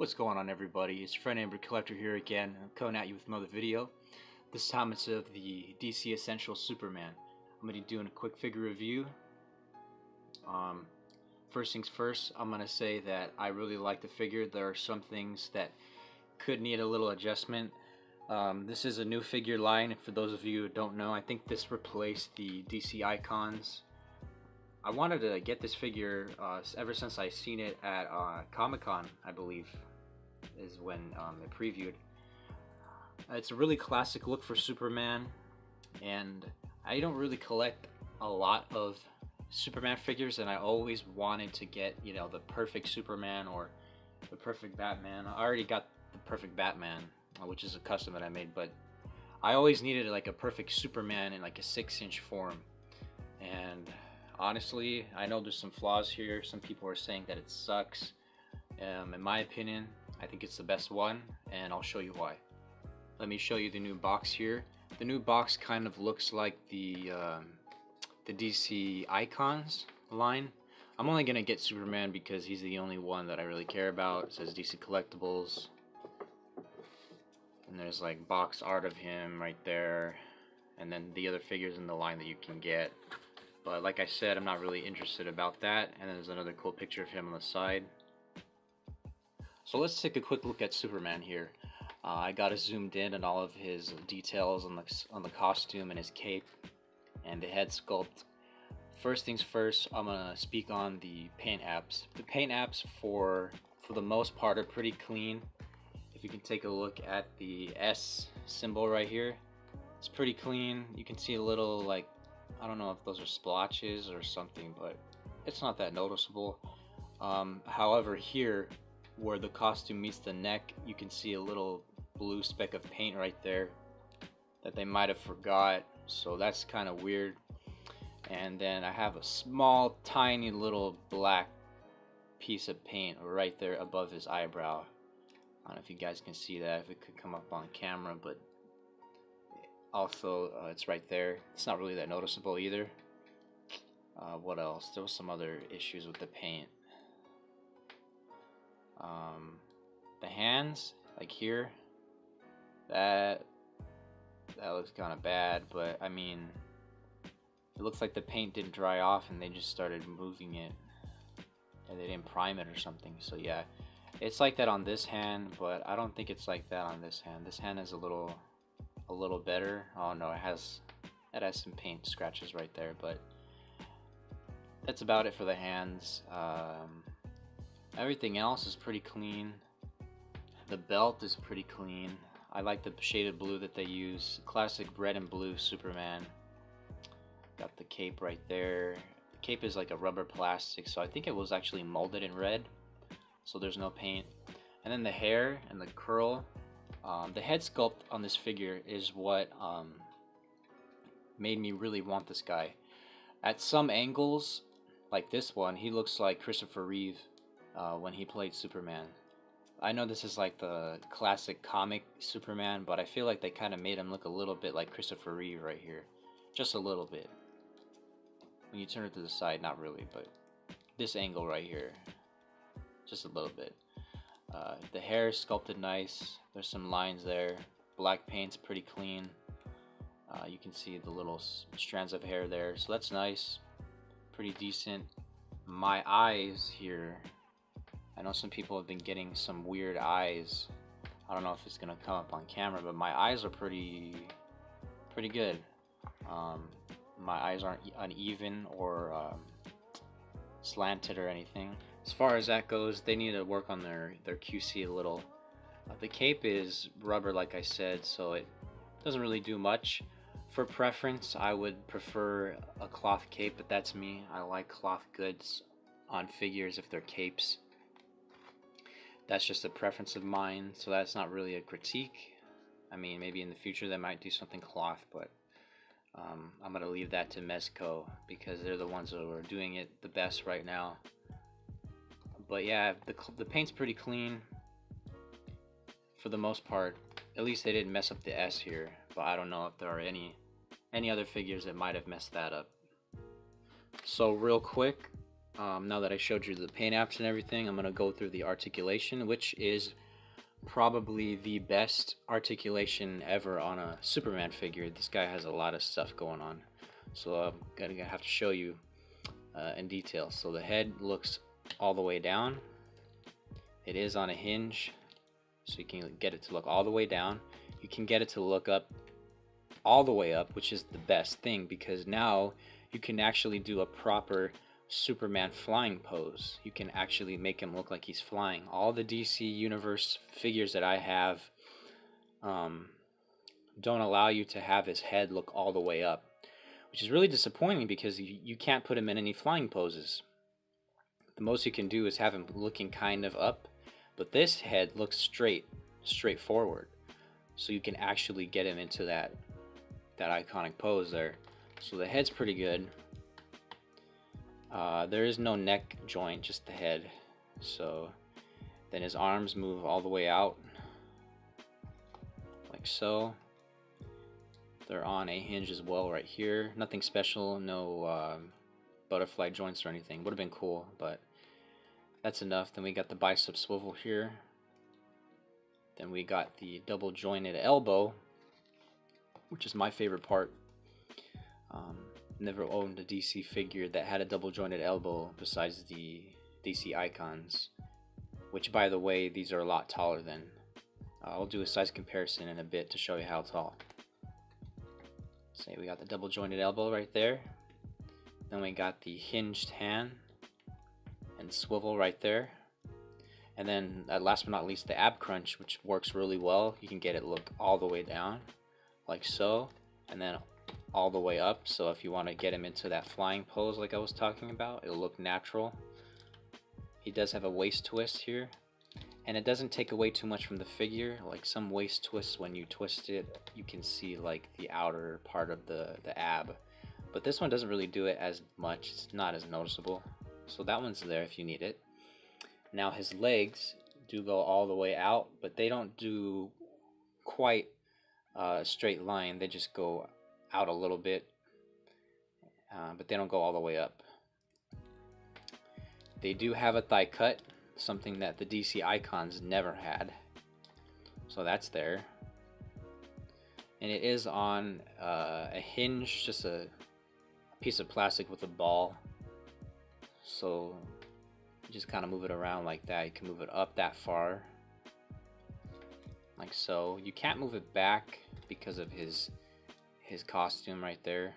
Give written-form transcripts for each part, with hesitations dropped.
What's going on, everybody? It's your friend Amber Collector here again. I'm coming at you with another video. This time it's of the DC Essential Superman. I'm going to be doing a quick figure review. First things first, I'm going to say that I really like the figure. There are some things that could need a little adjustment. This is a new figure line, and for those of you who don't know, I think this replaced the DC Icons. I wanted to get this figure ever since I seen it at Comic-Con, I believe, is when it previewed. It's a really classic look for Superman, and I don't really collect a lot of Superman figures, and I always wanted to get, you know, the perfect Superman or the perfect Batman. I already got the perfect Batman, which is a custom that I made, but I always needed like a perfect Superman in like a 6-inch form. And honestly, I know there's some flaws here. Some people are saying that it sucks. In my opinion, I think it's the best one, and I'll show you why. Let me show you the new box here. The new box kind of looks like the DC Icons line. I'm only gonna get Superman because he's the only one that I really care about. It says DC Collectibles, and there's like box art of him right there, and then the other figures in the line that you can get. But like I said, I'm not really interested about that. And then there's another cool picture of him on the side. So let's take a quick look at Superman here. I got it zoomed in on all of his details on the costume and his cape and the head sculpt. First things first, I'm gonna speak on the paint apps. The paint apps for the most part are pretty clean. If you can take a look at the S symbol right here, it's pretty clean. You can see a little, like, I don't know if those are splotches or something, but it's not that noticeable. However, here where the costume meets the neck, you can see a little blue speck of paint right there that they might have forgot, so that's kind of weird. And then I have a small tiny little black piece of paint right there above his eyebrow. I don't know if you guys can see that, if it could come up on camera, but also it's right there. It's not really that noticeable either. What else? There was some other issues with the paint. The hands, like here, that looks kind of bad, but I mean, it looks like the paint didn't dry off and they just started moving it, and they didn't prime it or something. So yeah, it's like that on this hand, but I don't think it's like that on this hand. This hand is a little better. Oh no, it has some paint scratches right there, but that's about it for the hands. Everything else is pretty clean. The belt is pretty clean. I like the shaded blue that they use. Classic red and blue Superman. Got the cape right there. The cape is like a rubber plastic, so I think it was actually molded in red, so there's no paint. And then the hair and the curl. The head sculpt on this figure is what made me really want this guy. At some angles, like this one, he looks like Christopher Reeve when he played Superman. I know this is like the classic comic Superman, but I feel like they kind of made him look a little bit like Christopher Reeve right here. Just a little bit. When you turn it to the side, not really, but this angle right here, just a little bit. The hair is sculpted nice. There's some lines there. Black paint's pretty clean. You can see the little strands of hair there, so that's nice. Pretty decent. My eyes here, I know some people have been getting some weird eyes. I don't know if it's gonna come up on camera, but my eyes are pretty good. My eyes aren't uneven or slanted or anything. As far as that goes, they need to work on their QC a little. The cape is rubber, like I said, so it doesn't really do much. For preference, I would prefer a cloth cape, but that's me. I like cloth goods on figures if they're capes. That's just a preference of mine, so that's not really a critique. I mean, maybe in the future they might do something cloth, but I'm going to leave that to Mezco because they're the ones that are doing it the best right now. But yeah, the paint's pretty clean for the most part. At least they didn't mess up the S here, but I don't know if there are any other figures that might have messed that up. So real quick, Now that I showed you the paint apps and everything, I'm going to go through the articulation, which is probably the best articulation ever on a Superman figure. This guy has a lot of stuff going on, so I'm going to have to show you in detail. So the head looks all the way down. It is on a hinge, so you can get it to look all the way down. You can get it to look up all the way up, which is the best thing, because now you can actually do a proper Superman flying pose. You can actually make him look like he's flying. All the DC Universe figures that I have don't allow you to have his head look all the way up, which is really disappointing because you can't put him in any flying poses. The most you can do is have him looking kind of up, but this head looks straight forward, so you can actually get him into that iconic pose there. So the head's pretty good. There is no neck joint, just the head. So then his arms move all the way out, like so. They're on a hinge as well right here. Nothing special, no butterfly joints or anything. Would have been cool, but that's enough. Then we got the bicep swivel here. Then we got the double jointed elbow, which is my favorite part. Never owned a DC figure that had a double jointed elbow besides the DC icons, which, by the way, these are a lot taller than. I'll do a size comparison in a bit to show you how tall. Say we got the double jointed elbow right there. Then we got the hinged hand and swivel right there. And then last but not least, the ab crunch, which works really well. You can get it look all the way down, like so, and then all the way up. So if you want to get him into that flying pose like I was talking about, it'll look natural. He does have a waist twist here, and it doesn't take away too much from the figure. Like some waist twists, when you twist it, you can see like the outer part of the ab, but this one doesn't really do it as much. It's not as noticeable, so that one's there if you need it. Now his legs do go all the way out, but they don't do quite a straight line. They just go out a little bit, but they don't go all the way up. They do have a thigh cut, something that the DC icons never had, so that's there. And it is on a hinge, just a piece of plastic with a ball, so you just kind of move it around like that. You can move it up that far, like so. You can't move it back because of his costume right there.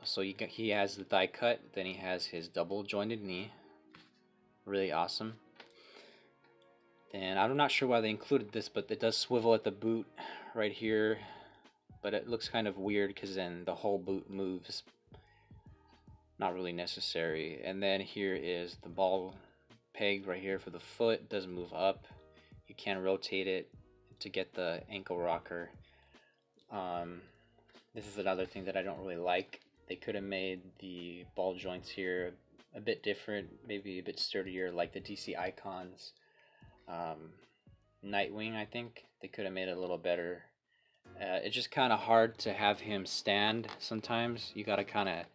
So he has the thigh cut, then he has his double jointed knee. Really awesome. And I'm not sure why they included this, but it does swivel at the boot right here, but it looks kind of weird because then the whole boot moves. Not really necessary. And then here is the ball peg right here for the foot. It does move up. You can rotate it to get the ankle rocker. This is another thing that I don't really like. They could have made the ball joints here a bit different, maybe a bit sturdier, like the DC icons. Nightwing, I think they could have made it a little better. It's just kind of hard to have him stand sometimes. You got to kind of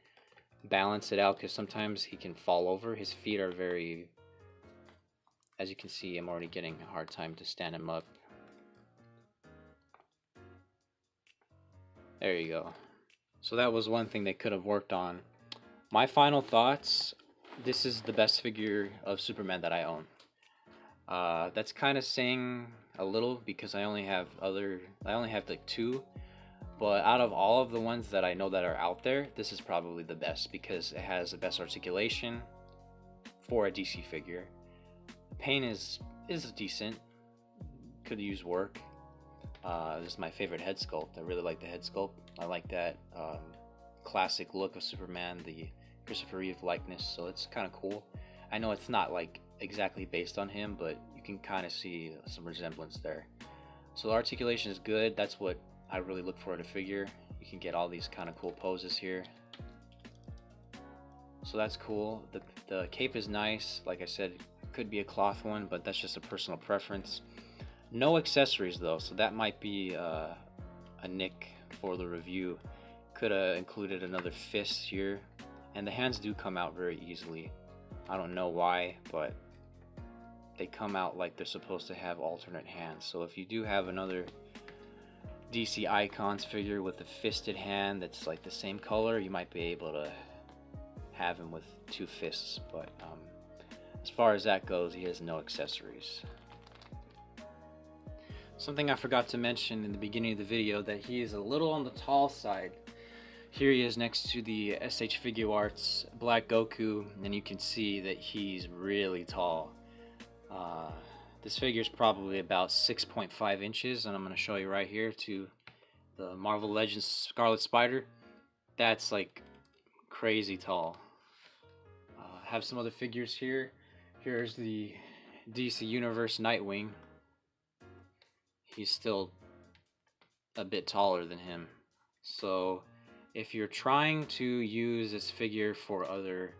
balance it out because sometimes he can fall over. His feet are very, as you can see, I'm already getting a hard time to stand him up. There you go. So that was one thing they could have worked on. My final thoughts: this is the best figure of Superman that I own. That's kind of saying a little because I only have like 2, but out of all of the ones that I know that are out there, this is probably the best because it has the best articulation for a DC figure. The paint is decent, could use work. This is my favorite head sculpt. I really like the head sculpt. I like that classic look of Superman, the Christopher Reeve likeness, so it's kind of cool. I know it's not like exactly based on him, but you can kind of see some resemblance there. So the articulation is good. That's what I really look for in a figure. You can get all these kind of cool poses here, so that's cool. The cape is nice. Like I said, it could be a cloth one, but that's just a personal preference. No accessories though, so that might be a nick for the review. Could have included another fist here, and the hands do come out very easily. I don't know why, but they come out like they're supposed to have alternate hands. So if you do have another DC Icons figure with a fisted hand that's like the same color, you might be able to have him with 2 fists. But as far as that goes, he has no accessories. Something I forgot to mention in the beginning of the video, that he is a little on the tall side. Here he is next to the SH Figuarts Black Goku, and you can see that he's really tall. This figure is probably about 6.5 inches, and I'm going to show you right here to the Marvel Legends Scarlet Spider. That's like crazy tall. Have some other figures here. Here's the DC Universe Nightwing. He's still a bit taller than him. So if you're trying to use this figure for other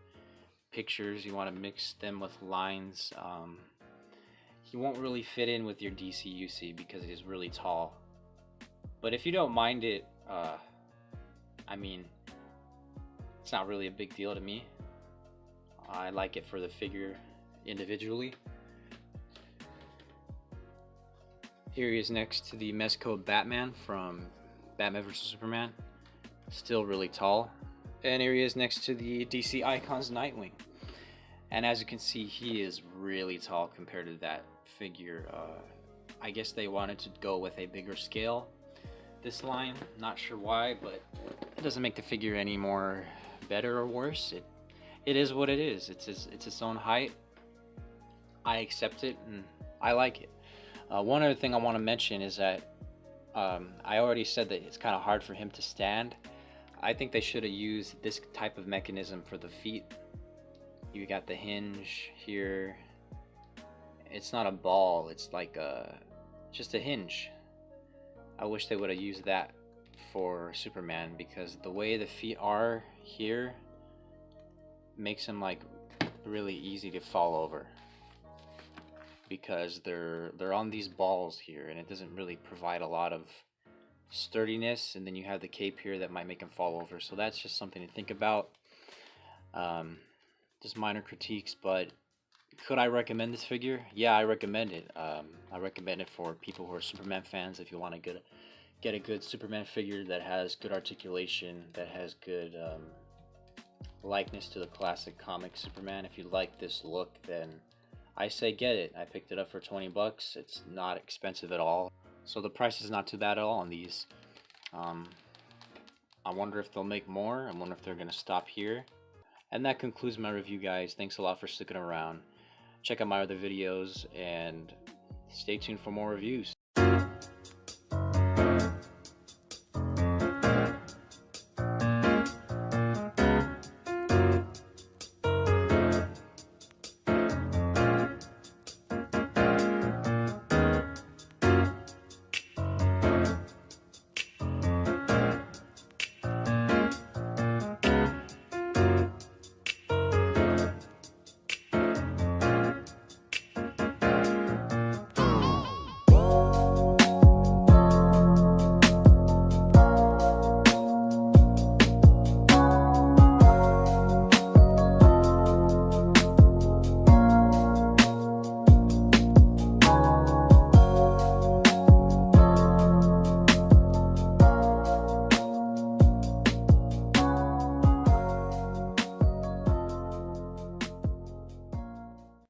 pictures, you want to mix them with lines, he won't really fit in with your DC UC because he's really tall. But if you don't mind it, I mean, it's not really a big deal to me. I like it for the figure individually. Here he is next to the Mezco Batman from Batman vs Superman. Still really tall. And here he is next to the DC Icons Nightwing. And as you can see, he is really tall compared to that figure. I guess they wanted to go with a bigger scale this line. Not sure why, but it doesn't make the figure any more better or worse. It is what it is. It's its own height. I accept it and I like it. One other thing I want to mention is that I already said that it's kind of hard for him to stand. I think they should have used this type of mechanism for the feet. You got the hinge here. It's not a ball, it's like just a hinge. I wish they would have used that for Superman, because the way the feet are here makes him like really easy to fall over, because they're on these balls here, and it doesn't really provide a lot of sturdiness. And then you have the cape here that might make him fall over. So that's just something to think about. Just minor critiques, but could I recommend this figure? Yeah, I recommend it. I recommend it for people who are Superman fans. If you want to get a good Superman figure that has good articulation, that has good likeness to the classic comic Superman. If you like this look, then I say get it. I picked it up for 20 bucks. It's not expensive at all. So the price is not too bad at all on these. I wonder if they'll make more. I wonder if they're going to stop here. And that concludes my review, guys. Thanks a lot for sticking around. Check out my other videos and stay tuned for more reviews.